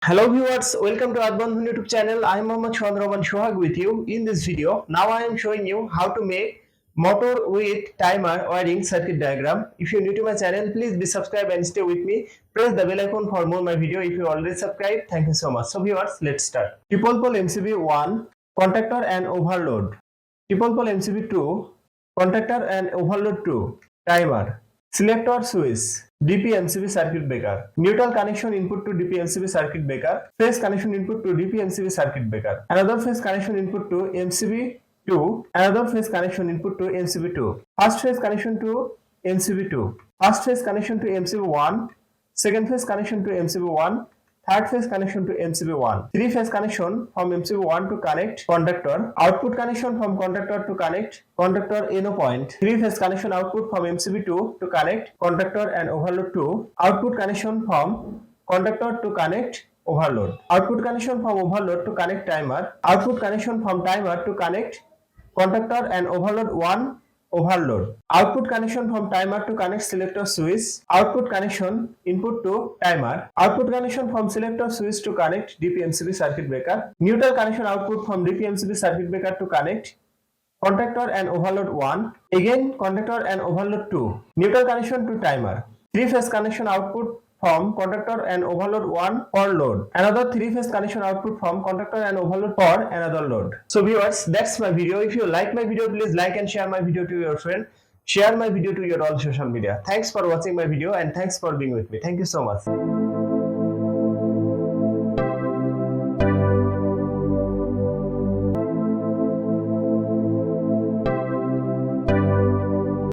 Hello viewers, welcome to Bondhon YouTube channel. I am Mohammad Sohag with you. In this video, now I am showing you how to make motor with timer wiring circuit diagram. If you are new to my channel, please be subscribed and stay with me. Press the bell icon for more my video. If you already subscribed, thank you so much. So viewers, let's start. Triple pole MCB 1, contactor and overload. Triple pole MCB 2, contactor and overload 2, timer. Selector switch, DP MCB circuit breaker. Neutral connection input to DP MCB circuit breaker. Phase connection input to DP MCB circuit breaker. Another phase connection input to MCB 2. Another phase connection input to MCB 2. First phase connection to MCB 2. First phase connection to MCB 1. Second phase connection to MCB 1. Third phase connection to MCB 1. Three phase connection from MCB 1 to connect conductor. Output connection from conductor to connect conductor NO point. Three phase connection output from MCB 2 to connect conductor and overload 2. Output connection from conductor to connect overload. Output connection from overload to connect timer. Output connection from timer to connect conductor and overload 1. Overload. Output connection from timer to connect selector switch. Output connection input to timer. Output connection from selector switch to connect DP MCB circuit breaker. Neutral connection output from DP MCB circuit breaker to connect contactor and overload 1. Again contactor and overload 2. Neutral connection to timer. Three phase connection output from conductor and overload 1 for load. Another three phase connection output from conductor and overload for another load. So viewers, that's my video. If you like my video, please like and share my video to your friend. Share my video to your all social media. Thanks for watching my video and thanks for being with me. Thank you so much.